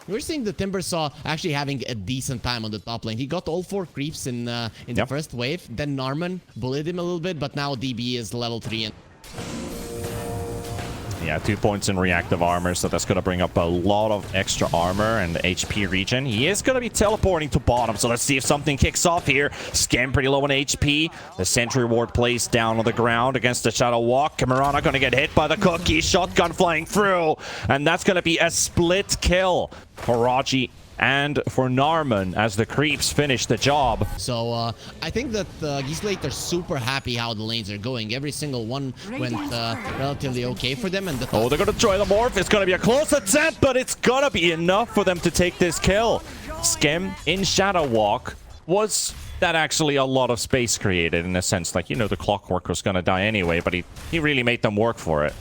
We're seeing the Timbersaw actually having a decent time on the top lane. He got all 4 creeps in the first wave. Then Narman bullied him a little bit, but now DB is level 3. And yeah, 2 points in reactive armor, so that's going to bring up a lot of extra armor and HP regen. He is going to be teleporting to bottom, so let's see if something kicks off here. Scam pretty low on HP. The Sentry Ward placed down on the ground against the Shadow Walk. Camerana going to get hit by the cookie. Shotgun flying through, and that's going to be a split kill for Raji and for Narman as the creeps finish the job. So I think that GEEK are super happy how the lanes are going. Every single one went relatively okay for them. And oh, they're going to try the morph. It's going to be a close attempt, but it's going to be enough for them to take this kill. Skem in Shadow Walk. Was that actually a lot of space created in a sense? Like, you know, the Clockwork was going to die anyway, but he really made them work for it.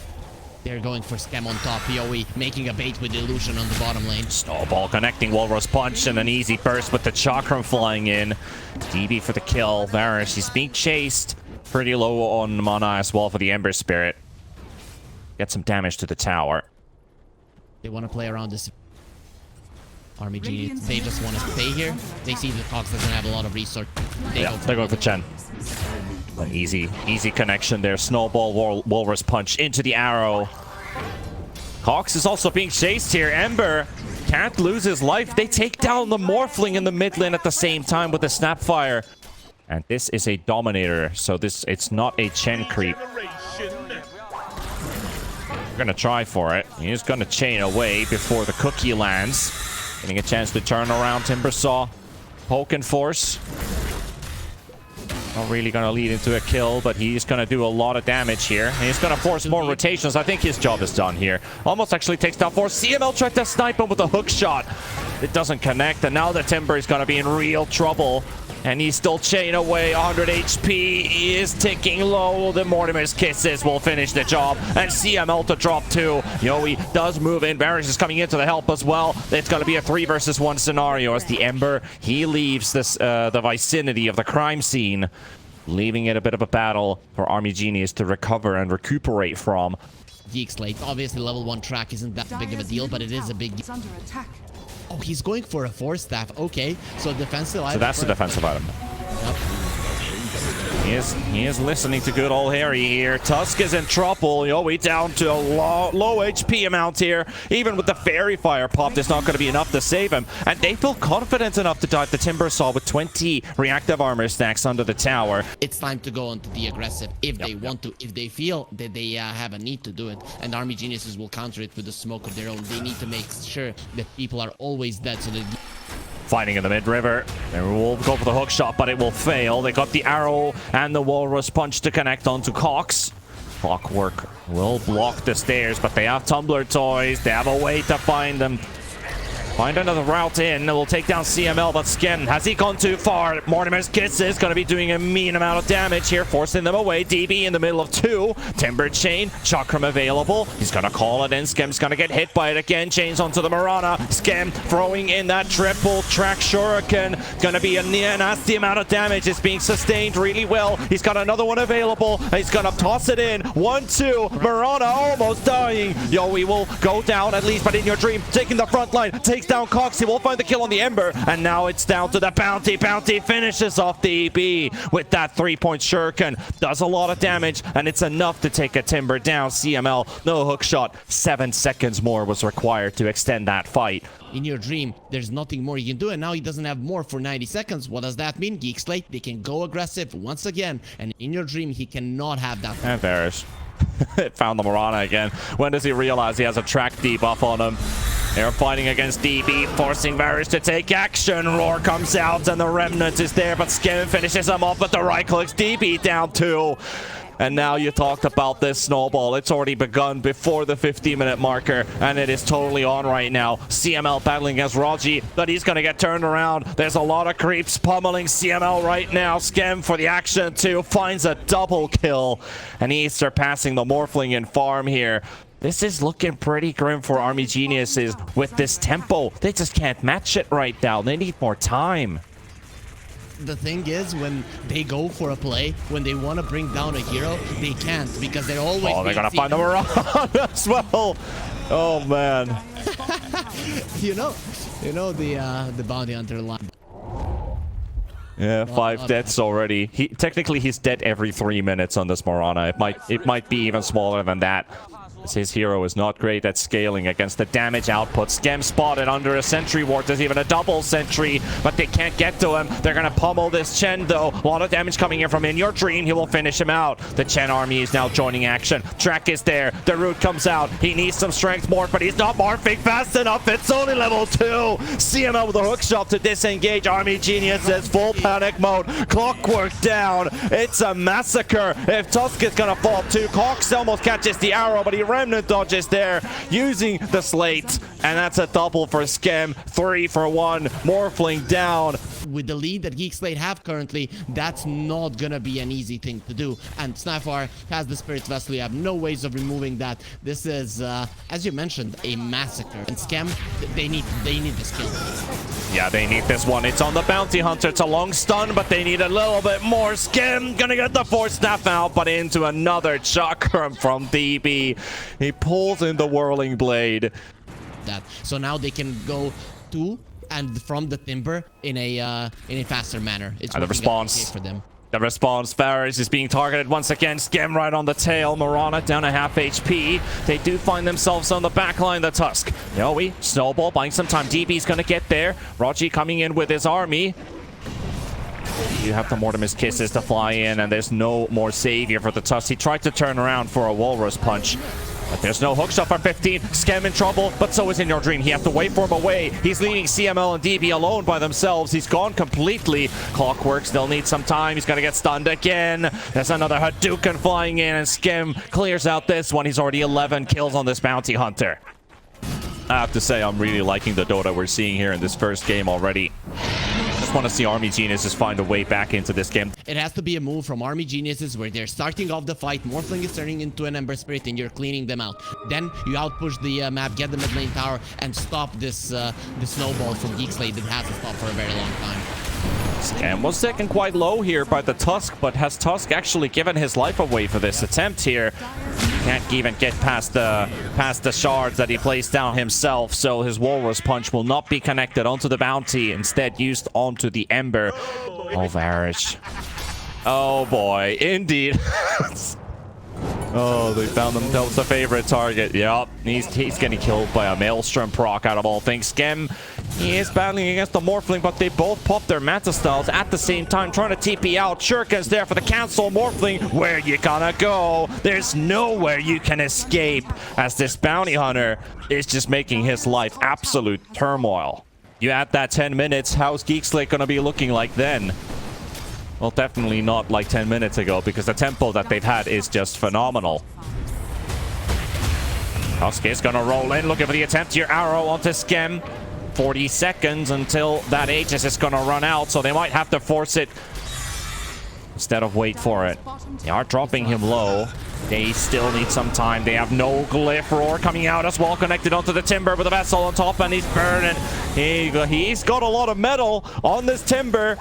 They're going for Scam on top. PoE making a bait with Illusion on the bottom lane. Snowball connecting Walrus Punch and an easy burst with the Chakram flying in. DB for the kill. Varus, he's being chased. Pretty low on mana as well for the Ember Spirit. Get some damage to the tower. They want to play around this Army Genius. They just want to stay here. They see the Cox doesn't have a lot of resource. They're going for Chen. An easy connection there. Snowball, Walrus Punch into the arrow. Cox is also being chased here. Ember can't lose his life. They take down the Morphling in the mid lane at the same time with the Snapfire. And this is a Dominator, so it's not a Chen creep. We're gonna try for it. He's gonna chain away before the cookie lands. Getting a chance to turn around Timbersaw. Poke and force. Not really going to lead into a kill, but he's going to do a lot of damage here. And he's going to force more rotations. I think his job is done here. Almost actually takes down 4. CML tried to snipe him with a hook shot. It doesn't connect, and now the Timber is going to be in real trouble. And he's still chain away, 100 HP. He is ticking low. The Mortimer's Kisses will finish the job. And CML to drop 2. Yowie does move in. Varus is coming into the help as well. It's going to be a 3 versus 1 scenario as the Ember, he leaves this the vicinity of the crime scene, leaving it a bit of a battle for Army Genius to recover and recuperate from. GEEK Slate. Obviously, level 1 track isn't that big of a deal, but it is a big deal. Oh, he's going for a Force Staff. Okay, so defensive item. So that's the defensive item. Yep. He is listening to good old Harry here. Tusk is in trouble. Yowie down to a low HP amount here. Even with the Fairy Fire popped, it's not going to be enough to save him. And they feel confident enough to dive the Timbersaw with 20 reactive armor stacks under the tower. It's time to go onto the aggressive if they want to. If they feel that they have a need to do it. And Army Geniuses will counter it with the smoke of their own. They need to make sure that people are always dead so that... Fighting in the mid-river. They will go for the hook shot, but it will fail. They got the arrow and the Walrus Punch to connect onto Cox. Clockwork will block the stairs, but they have Tumbler Toys. They have a way to find them. Find another route in. It will take down CML, but Skin, has he gone too far? Mortimer's Kisses going to be doing a mean amount of damage here, forcing them away. DB in the middle of 2. Timber Chain, Chakram available. He's going to call it in. Skem's going to get hit by it again. Chains onto the Marana. Skem throwing in that triple track Shuriken. Going to be a nasty amount of damage. It's being sustained really well. He's got another one available. He's going to toss it in. 1-2. Marana almost dying. Yowie will go down at least, but in your dream, taking the front line. Takes down Cox. He will find the kill on the Ember, and now it's down to the Bounty. Bounty finishes off the EB with that 3-point Shuriken. Does a lot of damage, and it's enough to take a Timber down. CML, no hook shot. 7 seconds more was required to extend that fight. In your dream, there's nothing more you can do, and now he doesn't have more for 90 seconds. What does that mean? GEEK Slate, they can go aggressive once again, and in your dream, he cannot have that. And Varus. It found the Marana again. When does he realize he has a track debuff on him? They're fighting against DB, forcing Varus to take action. Roar comes out, and the Remnant is there, but Skin finishes him off with the right clicks. DB down 2. And now you talked about this snowball. It's already begun before the 15-minute marker, and it is totally on right now. CML battling against Raji, but he's going to get turned around. There's a lot of creeps pummeling CML right now. Skem for the action too, finds a double kill, and he's surpassing the Morphling in farm here. This is looking pretty grim for Army Geniuses with this tempo. They just can't match it right now. They need more time. the thing is, when they go for a play, when they want to bring down a hero, they can't because they're always. Oh, they're gonna find the Mirana as well. Oh man. you know the bounty hunter line. Yeah, 5 deaths already. Technically he's dead every 3 minutes on this Mirana. It might be even smaller than that. His hero is not great at scaling against the damage output. Skem spotted under a sentry ward. There's even a double sentry, but they can't get to him. They're gonna pummel this Chen though. A lot of damage coming in from In Your Dream. He will finish him out. The Chen army is now joining action. Track is there. The root comes out. He needs some strength morph, but he's not morphing fast enough. It's only level 2. CML with a hook shot to disengage. Army Genius says full panic mode. Clockwork down. It's a massacre. If Tusk is gonna fall too, Cox almost catches the arrow, but he Remnant dodges there using the slate, and that's a double for Skem. 3 for 1. Morphling down. With the lead that Geek Slate have currently, that's not gonna be an easy thing to do. And Snifar has the Spirit Vessel. You have no ways of removing that. This is, as you mentioned, a massacre. And Skem, they need this kill. Yeah, they need this one. It's on the Bounty Hunter. It's a long stun, but they need a little bit more. Skem gonna get the force snap out, but into another chakram from DB. He pulls in the Whirling Blade. So now they can go to and from the Timber in a faster manner. It's the response for them. The response, Varys is being targeted once again. Skem right on the tail. Mirana down a half HP. They do find themselves on the back line, the Tusk. Yowie, Snowball buying some time. DB's gonna get there. Raji coming in with his army. You have the Mortimer's Kisses to fly in, and there's no more savior for the Tusk. He tried to turn around for a Walrus Punch, but there's no hookshot for 15. Skem in trouble, but so is In Your Dream. He has to wait for him away. He's leaving CML and DB alone by themselves. He's gone completely. Clockwork still needs some time. He's gonna get stunned again. There's another Hadouken flying in, and Skem clears out this one. He's already 11 kills on this Bounty Hunter. I have to say, I'm really liking the Dota we're seeing here in this first game already. Just want to see Army Geniuses find a way back into this game. It has to be a move from Army Geniuses where they're starting off the fight. Morphling is turning into an Ember Spirit and you're cleaning them out. Then you outpush the map, get the mid lane tower, and stop this the snowball from Geek Slate that hasn't stopped for a very long time. Skem was second quite low here by the Tusk, but has Tusk actually given his life away for this attempt here? Can't even get past the shards that he placed down himself, so his Walrus Punch will not be connected onto the Bounty, instead used onto the Ember. Oh, Varish. Oh boy, indeed. Oh, they found themselves a favorite target. Yep, he's getting killed by a Maelstrom proc out of all things. Skem, he is battling against the Morphling, but they both pop their Manta Styles at the same time, trying to TP out. Shurika's there for the cancel. Morphling, where you gonna go? There's nowhere you can escape, as this Bounty Hunter is just making his life absolute turmoil. You add that 10 minutes, how's Geek Slate gonna be looking like then? Well, definitely not like 10 minutes ago, because the tempo that they've had is just phenomenal. Tusk is gonna roll in, looking for the attempt. Your arrow onto Skem. 40 seconds until that Aegis is gonna run out, so they might have to force it instead of wait for it. They are dropping him low. They still need some time. They have no glyph. Roar coming out as well, connected onto the Timber with a vessel on top, and he's burning. He's got a lot of metal on this Timber,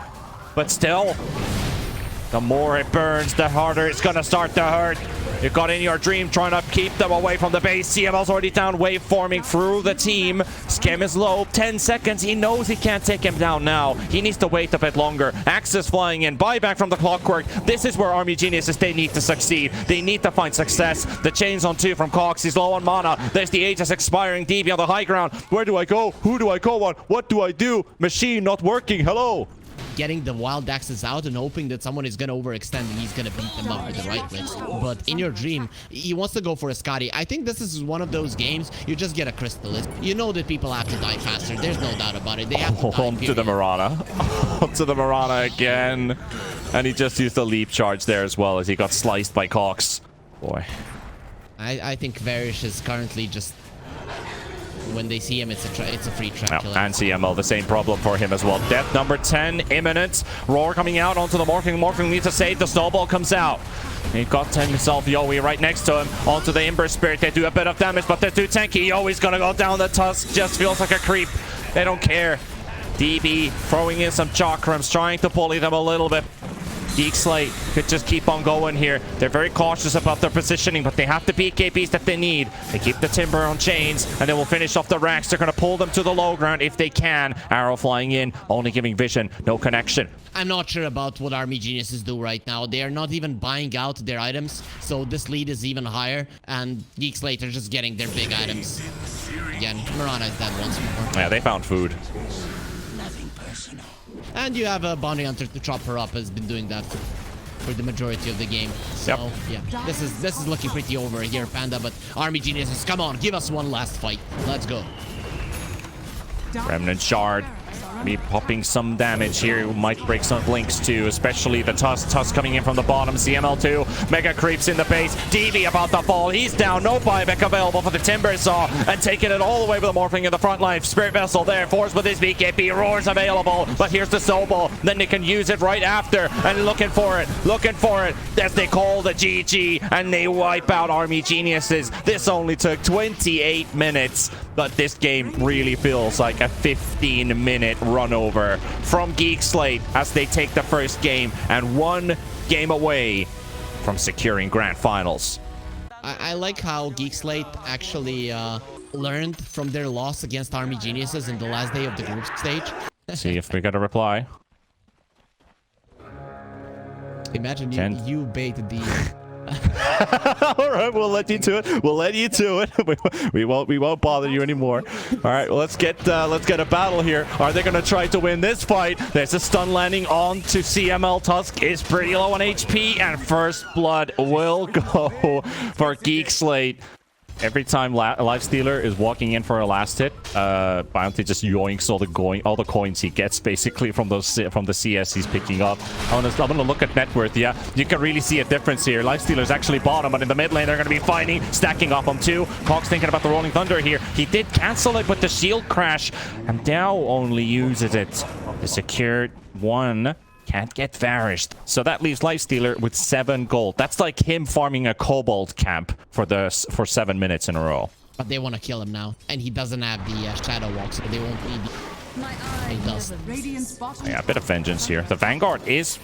but still, the more it burns, the harder it's gonna start to hurt. You've got In Your Dream trying to keep them away from the base. CML's already down, wave forming through the team. Skem is low, 10 seconds. He knows he can't take him down now. He needs to wait a bit longer. Axis flying in, buyback from the Clockwork. This is where Army Geniuses, they need to succeed. They need to find success. The chains on 2 from Cox. He's low on mana. There's the Aegis expiring. DB on the high ground. Where do I go? Who do I go on? What do I do? Machine not working. Hello. Getting the wild axes out and hoping that someone is gonna overextend and he's gonna beat them up with the right clicks. But In Your Dream, he wants to go for a Scotty. I think this is one of those games you just get a Crystalist. You know that people have to die faster. There's no doubt about it. They have to die, onto the Mirana. Onto the Mirana again. And he just used the leap charge there as well as he got sliced by Cox. Boy. I think Varish is currently just... When they see him, it's a free trap killer. And CML, the same problem for him as well. Death number 10 imminent. Roar coming out onto the Morphling. Morphling needs to save. The snowball comes out. He got himself Yowie right next to him. Onto the Ember Spirit. They do a bit of damage, but they're too tanky. Yowi's gonna go down. The Tusk just feels like a creep. They don't care. DB throwing in some chakrams, trying to bully them a little bit. GEEK Slate could just keep on going here. They're very cautious about their positioning, but they have the BKBs that they need. They keep the Timber on chains, and they will finish off the racks. They're going to pull them to the low ground if they can. Arrow flying in, only giving vision, no connection. I'm not sure about what Army Geniuses do right now. They are not even buying out their items, so this lead is even higher, and GEEK Slate are just getting their big items. Again, Mirana is dead once more. Yeah, they found food. And you have a bounty hunter to chop her up, has been doing that for the majority of the game. So yeah, this is looking pretty over here, Panda. But Army Geniuses, come on, give us one last fight. Let's go. Remnant Shard. Be popping some damage here. Might break some blinks too, especially the Tusk. Tusk coming in from the bottom. CML2. Mega creeps in the base. DB about to fall. He's down. No buyback available for the Timber Saw. And taking it all the way with the Morphling in the front line. Spirit Vessel there. Force with his BKB. Roars available. But here's the Sobel. Then they can use it right after. And looking for it. Looking for it. As they call the GG. And they wipe out Army Geniuses. This only took 28 minutes. But this game really feels like a 15-minute run over from GEEK Slate as they take the first game and one game away from securing grand finals. I like how GEEK Slate actually learned from their loss against Army Geniuses in the last day of the group stage. See if we got a reply. Imagine you baited the... All right, we'll let you to it. We'll let you to it. We won't bother you anymore. All right, well, let's get a battle here. Are they going to try to win this fight? There's a stun landing on to CML. Tusk is pretty low on HP, and first blood will go for GEEK Slate. Every time Lifestealer is walking in for a last hit, Bounty just yoinks all the coins he gets basically from the CS he's picking up. I'm gonna look at net worth. Yeah, you can really see a difference here. Lifestealer's actually bottom, but in the mid lane they're gonna be fighting, stacking up on two. Cox thinking about the Rolling Thunder here. He did cancel it with the shield crash, and now only uses it. The secured one. Can't get varished. So that leaves Lifestealer with 7 gold. That's like him farming a Kobold camp for 7 minutes in a row. But they want to kill him now. And he doesn't have the Shadow Walk, so they won't need he does. Yeah, a bit of vengeance here. The Vanguard is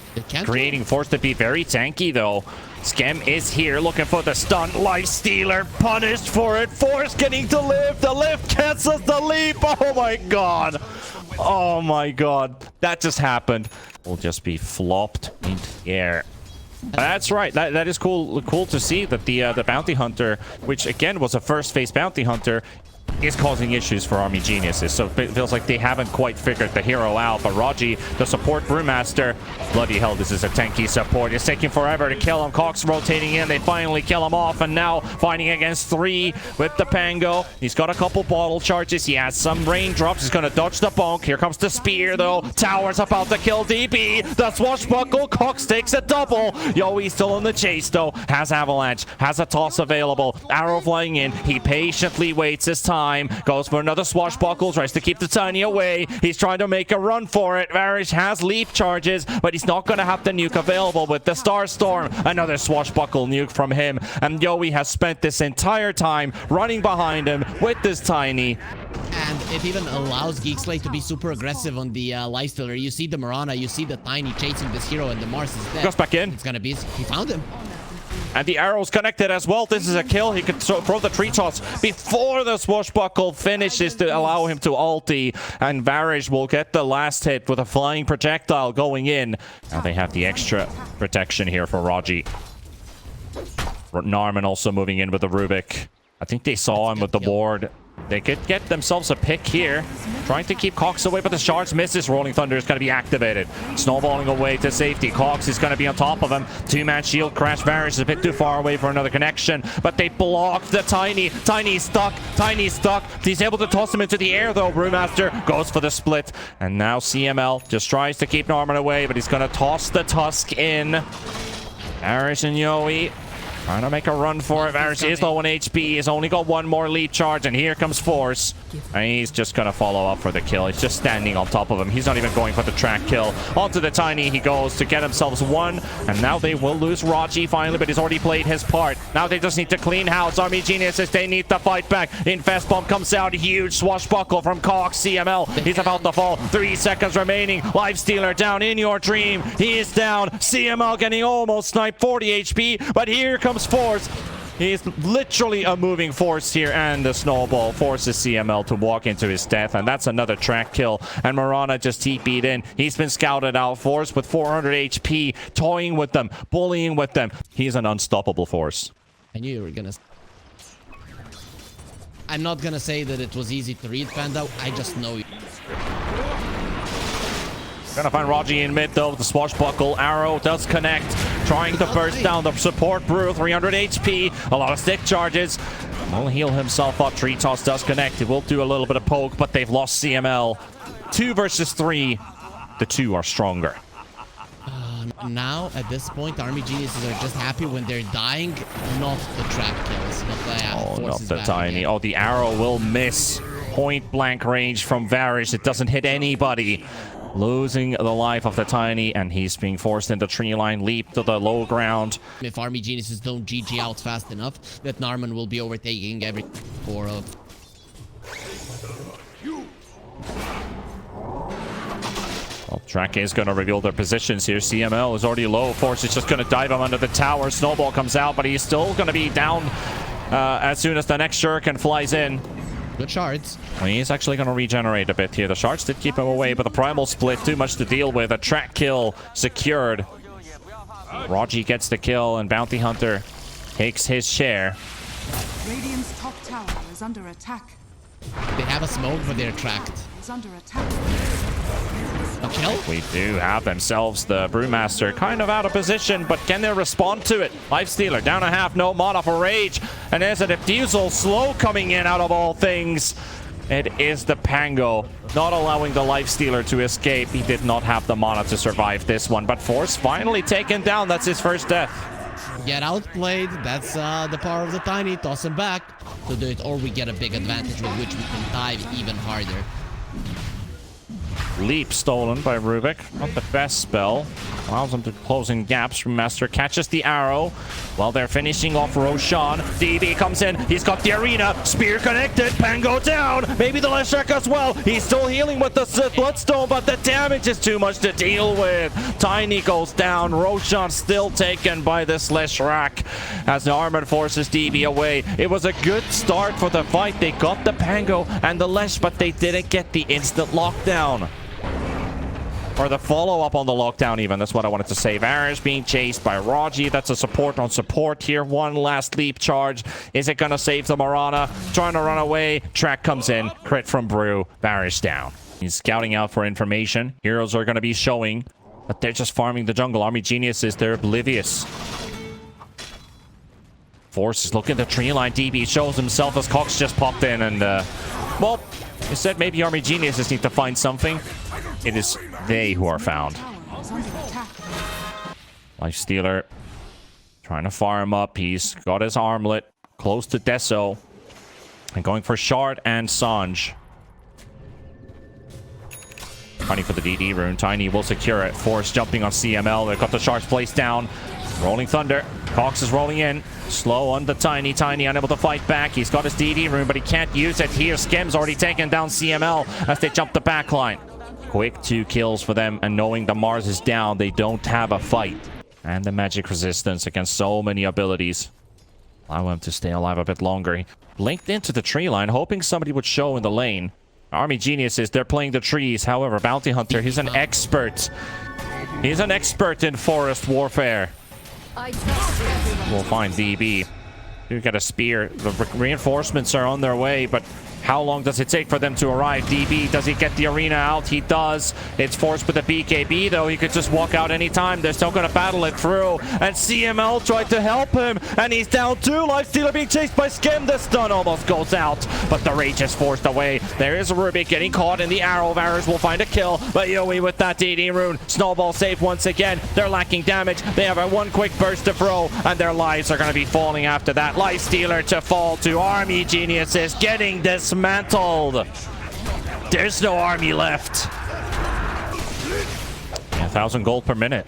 creating force to be very tanky, though. Skem is here looking for the stun. Lifestealer punished for it. Force getting to live. The lift cancels the leap. Oh my god. Oh my god. That just happened. Will just be flopped into the air. That's right. That is cool to see that the bounty hunter, which again was a first phase bounty hunter, is causing issues for Army Geniuses. So it feels like they haven't quite figured the hero out. But Raji, the support Brewmaster, bloody hell, this is a tanky support. It's taking forever to kill him. Cox rotating in. They finally kill him off. And now fighting against 3 with the Pango. He's got a couple bottle charges. He has some raindrops. He's going to dodge the bonk. Here comes the spear, though. Tower's about to kill DB. The swashbuckle. Cox takes a double. Yoey's still in the chase, though. Has Avalanche. Has a toss available. Arrow flying in. He patiently waits his time. Goes for another swashbuckle, tries to keep the Tiny away. He's trying to make a run for it. Varish has leap charges, but he's not going to have the nuke available with the Starstorm. Another swashbuckle nuke from him, and Yoey has spent this entire time running behind him with this Tiny. And it even allows GEEK Slate to be super aggressive on the Lifestealer. You see the Mirana, you see the Tiny chasing this hero, and the Mars is dead. Goes back in. It's gonna be... He found him. And the arrow's connected as well. This is a kill. He can throw the tree toss before the swashbuckle finishes to allow him to ulti. And Varish will get the last hit with a flying projectile going in. Now they have the extra protection here for Raji. Narman also moving in with the Rubik. I think they saw him with the ward. They could get themselves a pick here. Trying to keep Cox away, but the shards misses. Rolling Thunder is going to be activated. Snowballing away to safety. Cox is going to be on top of him. 2-man shield crash. Varish is a bit too far away for another connection, but they blocked the Tiny. Tiny's stuck. Tiny's stuck. He's able to toss him into the air, though. Brewmaster goes for the split. And now CML just tries to keep Norman away, but he's going to toss the Tusk in. Varish and Yoey Trying to make a run for it. Varus is low on HP. He's only got one more leap charge, and here comes Force. And he's just going to follow up for the kill. He's just standing on top of him. He's not even going for the track kill. Onto the Tiny he goes to get himself one. And now they will lose Raji finally, but he's already played his part. Now they just need to clean house. Army Geniuses, they need to fight back. Infest Bomb comes out. Huge swashbuckle from Cox. CML, he's about to fall. 3 seconds remaining. Lifestealer down in your dream. He is down. CML getting almost sniped. 40 HP, but here comes Force. He's literally a moving force here, and the snowball forces CML to walk into his death, and that's another track kill. And Marana just TP'd in. He's been scouted out. Force with 400 HP, toying with them, bullying with them. He's an unstoppable Force. I knew you were gonna... I'm not gonna say that it was easy to read, Panda. I just know you. Gonna find Raji in mid though. The swashbuckle arrow does connect. Trying to burst down the support brew. 300 HP. A lot of stick charges. Will heal himself up. Tree toss does connect. It will do a little bit of poke, but they've lost CML. 2 versus 3. The 2 are stronger. Now, at this point, Army Geniuses are just happy when they're dying, not the trap kills. But Not the Tiny. Oh, the arrow will miss. Point blank range from Varus. It doesn't hit anybody. Losing the life of the Tiny, and he's being forced into tree line, leap to the low ground. If Army Geniuses don't GG out fast enough, that Narman will be overtaking every 4 of. Well, Track is going to reveal their positions here. CML is already low. Force is just going to dive him under the tower. Snowball comes out, but he's still going to be down as soon as the next shuriken flies in. Good shards. Well, he's actually going to regenerate a bit here. The shards did keep him away, but the primal split, too much to deal with. A track kill secured. Raji gets the kill, and Bounty Hunter takes his share. Radiant's top tower is under attack. They have a smoke, but they're tracked. Is under attack. A kill? We do have themselves the Brewmaster kind of out of position, but can they respond to it? Lifestealer down a half, no mana for Rage. And there's a Diffusal slow coming in out of all things. It is the Pango, not allowing the Lifestealer to escape. He did not have the mana to survive this one, but Force finally taken down. That's his first death. Get outplayed. That's the power of the Tiny. Toss him back to do it, or we get a big advantage with which we can dive even harder. Leap stolen by Rubik. Not the best spell. Allows them to close in gaps. Master catches the arrow while they're finishing off Roshan. DB comes in. He's got the arena. Spear connected. Pango down. Maybe the Leshrac as well. He's still healing with the Bloodstone, but the damage is too much to deal with. Tiny goes down. Roshan still taken by this Leshrac as the Armored forces DB away. It was a good start for the fight. They got the Pango and the Lesh, but they didn't get the instant lockdown. Or the follow-up on the lockdown even. That's what I wanted to say. Varus being chased by Raji. That's a support on support here. One last leap charge. Is it going to save the Marana? Trying to run away. Track comes in. Crit from Brew. Varus down. He's scouting out for information. Heroes are going to be showing, but they're just farming the jungle. Army Geniuses, they're oblivious. Force is looking at the tree line. DB shows himself as Cox just popped in and, well, instead maybe Army Geniuses need to find something. It is they who are found. Lifestealer trying to farm up. He's got his armlet close to Deso. And going for Shard and Sanj. Running for the DD rune. Tiny will secure it. Force jumping on CML. They've got the shards placed down. Rolling Thunder. Cox is rolling in. Slow on the Tiny. Tiny unable to fight back. He's got his DD rune, but he can't use it. Here, Skim's already taken down CML as they jump the backline. Quick 2 kills for them, and knowing the Mars is down, they don't have a fight. And the magic resistance against so many abilities. Allow him to stay alive a bit longer. He blinked into the tree line, hoping somebody would show in the lane. Army Geniuses, they're playing the trees. However, Bounty Hunter, he's an expert. He's an expert in forest warfare. We'll find DB. You get a spear. The reinforcements are on their way, but How long does it take for them to arrive? DB, does he get the arena out? He does. It's forced with the BKB, though. He could just walk out anytime. They're still going to battle it through. And CML tried to help him, and he's down 2. Lifestealer being chased by Skim. The stun almost goes out, but the rage is forced away. There is Rubik getting caught in the arrow. Varus will find a kill, but Yowie with that DD rune. Snowball save once again. They're lacking damage. They have a 1 quick burst to throw, and their lives are going to be falling after that. Lifestealer to fall to Army Geniuses, getting dismantled. There's no army left. 1,000 gold per minute.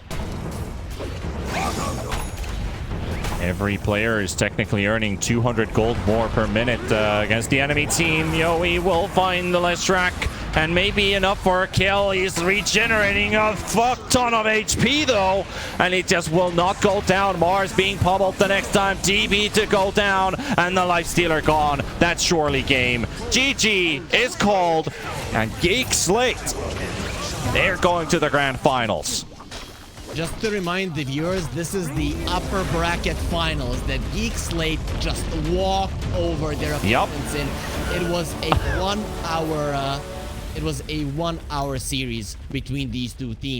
Every player is technically earning 200 gold more per minute against the enemy team. Yowie will find the Leshrac, and maybe enough for a kill. He's regenerating a fuck ton of HP, though, and it just will not go down. Mars being pummeled the next time. DB to go down, and the Lifestealer gone. That's surely game. GG is called, and GEEK Slate, they're going to the grand finals. Just to remind the viewers, this is the upper bracket finals that GEEK Slate just walked over their opponents in. It was a 1 hour series between these two teams.